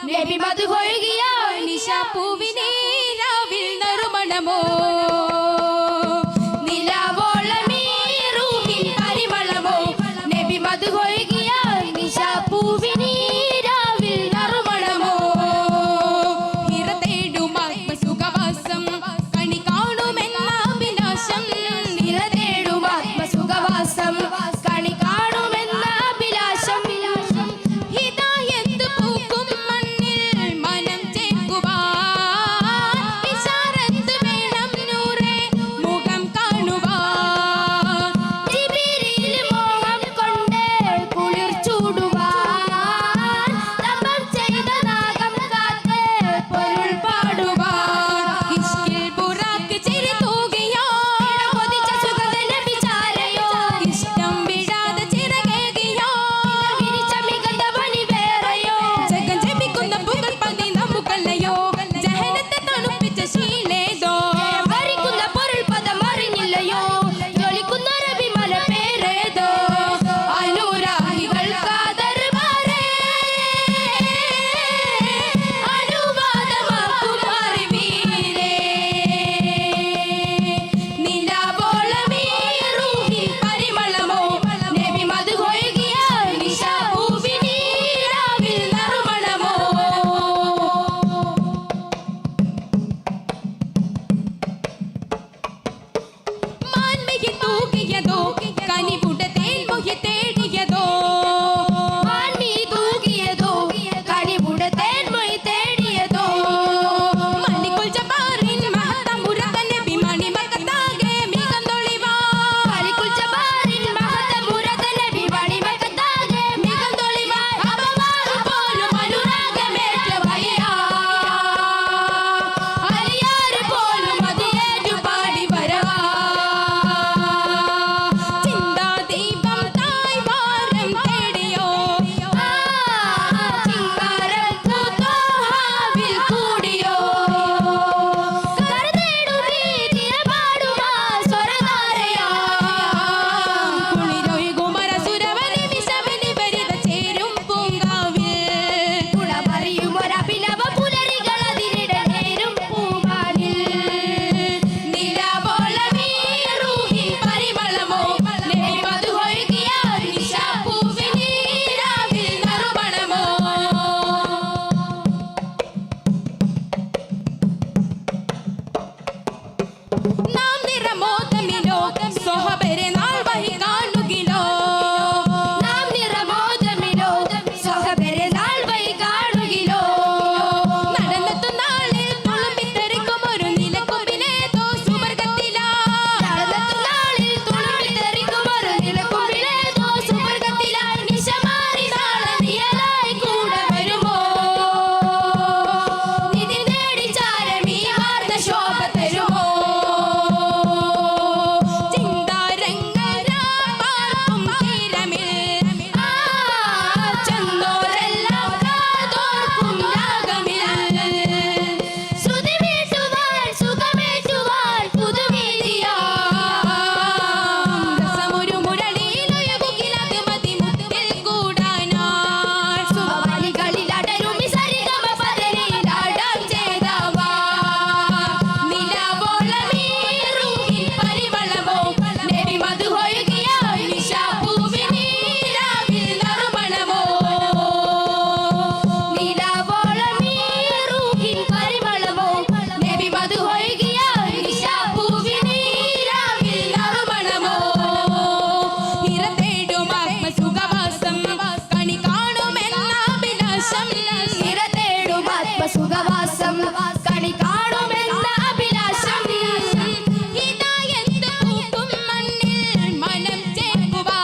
നബി മദ്ഹൊഴുകിയ നിശാപ്പൂവിനെ രാവിൽ നറുമണമോ നിലാവോളമീ റൂഹിൻ പരിമളമോ നബി മദ്ഹൊഴുകിയ നിശാപ്പൂവിനെ രാവിൽ നറുമണമോ ഹിറ തേടും ആത്മസുഖവാസം കണി കാണുമെന്ന അഭിലാഷം ഹിറ തേടും ആത്മസുഖവാസം കണി കാണുമെന്ന അഭിലാഷം ഹിദായത്ത് പൂക്കും മണ്ണിൽ മനം ചേക്കുവാൻ ഇശാറത്ത് വേണം നൂറേ മുഖം കാണുവാൻ ജിബ്രീൽ മോഹം കൊണ്ട് കുളിർ ചൂടുവാൻ തപം ചെയ്ത നാഗം കാത്ത് പൊരുൾ പാടുവാൻ ഇഷ്കിൽ ബുറാക്ക് ചിരി തൂകിയോ കൊതിച്ച സുഗന്ധ വിചാരയോ ഇഷ്ടം വിടാതെ ചിറകേകിയോ വിരിച്ച മികந்த വഴി വേറെയോ ജഗം ജപിക്കുന്ന പുകൾ പതി നമുക്കല്ലയോ ജഹനത്തെ തണുപ്പിച്ച ശീലേതോ ഭരിക്കുന്ന പൊരുൾ പദം അറിഞ്ഞില്ലയോ ജ്വലിക്കുന്ന രവിമല പേരേതോ അനുരാഗികൾക്കാദർബാരേ അനുവാദമാക്കും അറിവീരേ നിലാവോളമീ റൂഹിൻ പരിമളമോ നബി മദ്ഹൊഴുകിയ നിശാപ്പൂവിനെ രാവിൽ നറുമണമോ മാൻമിഴി തൂകിയതോ കനിവുട തേൻമൊഴി തേടിയതോ മാൻമിഴി തൂകിയതോ കനിവുട തേൻമൊഴി തേടിയതോ മണിക്കുൽ ജബാറിൻ മഹതമുരത നബി മണിമകത്താകെ മികന്നൊളിവാ മണിക്കുൽ ജബാറിൻ മഹതമുരത നബി മണിമകത്താകെ മികന്നൊളിവാ അബവാർ പോലും അനുരാഗമേറ്റ വയ്യാ അലിയാർ പോലും അതിയേറ്റു പാടി വരവാ ചിന്താദീപം തായ് വാരം തേടിയോ ചിങ്കാരം പൂത്തോഹാവിൽ കൂടിയോ കരുതേടുമീ തിരപാടുമാ സ്വരധാരയാ കുളിരൊഴുകുമൊരസുരവനി വിഷവനി വരിത ചേരും പൂങ്കാവിൽ കുളമറിയുമൊരഭിനവ പുലരികളതിനിട നേരും പൂവാനിൽ നിലാവോളമീ റൂഹിൻ പരിമളമോ നബി മദ്ഹൊഴുകിയ നിശാപ്പൂവിനെ രാവിൽ നറുമണമോ നാം നിറമോദമിലോ സ്വഹബരെ നാൾ വഴി കാണുകിലോ നാം നിറമോദമിലോ സ്വഹബരെ നാൾ വഴി കാണുകിലോ നടന്നെത്തും നാളിൽ തുളുമ്പിത്തെറിക്കും ഒരു നിലക്കൊമ്പിലേതോ സുവർഗത്തിലാ നടന്നെത്തും നാളിൽ തുളുമ്പിത്തെറിക്കും ഒരു നിലക്കൊമ്പിലേതോ സുവർഗത്തിലാ നിശമാറി നാളെ നിഴലായി കൂടെ വരുമോ നിധി നേടി ചാരമീ വാർത്ത ശോഭ തരുമോ ചിന്താരംഗരാ പാർക്കും തീരമിൽ ചെന്നോരെല്ലാം കാതോർക്കും രാഗമിൽ ശ്രുതി വീട്ടുവാൻ സുഖമേറ്റുവാൻ പുതുവീതിയാ രസമൊരു മുരളിയിലുയകുകിലത് മതി മുത്തിൽ കൂടാനായി സുഖവലികളിൽ അടരുമി സരിഗമ പദനിയിലാടാം ചേതാവാ നിലാവോളമീ റൂഹിൻ പരിമളമോ നബി മദ്ഹൊഴുകിയ നിശാപ്പൂവിനെ രാവിൽ നറുമണമോ നിലാവോളമീ റൂഹിൻ പരിമളമോ നബി മദ്ഹൊഴുകിയ നിശാപ്പൂവിനെ രാവിൽ നറുമണമോ ഹിറ തേടും ആത്മസുഖവാസം കണി കാണുമെന്ന അഭിലാഷം ഹിറ തേടും ആത്മസുഖവാസം കണി കാണുമെന്ന അഭിലാഷം ഹിദായത്ത് പൂക്കും മണ്ണിൽ മനം ചേക്കുവാൻ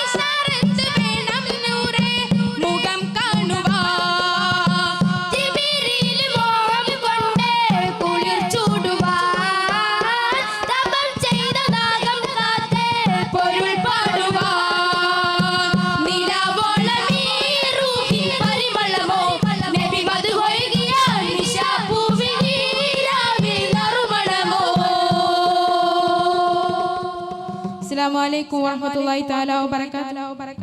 ഇശാറത്ത് വേണം നൂറേ മുഖം കാണുവാൻ ജിബ്രീൽ മോഹം കൊണ്ട് കുളിർ ചൂടുവാൻ തപം ചെയ്ത നാഗം കാത്ത് പൊരുൾ പാടുവാൻ നിലാവോളമീ റൂഹിൻ പരിമളമോ നബി മദ്ഹൊഴുകിയ നിശാപ്പൂവിനെ രാവിൽ നറുമണമോ അസ്സലാമു അലൈക്കും വറഹ്മത്തുള്ളാഹി തആല വബറകാതുഹു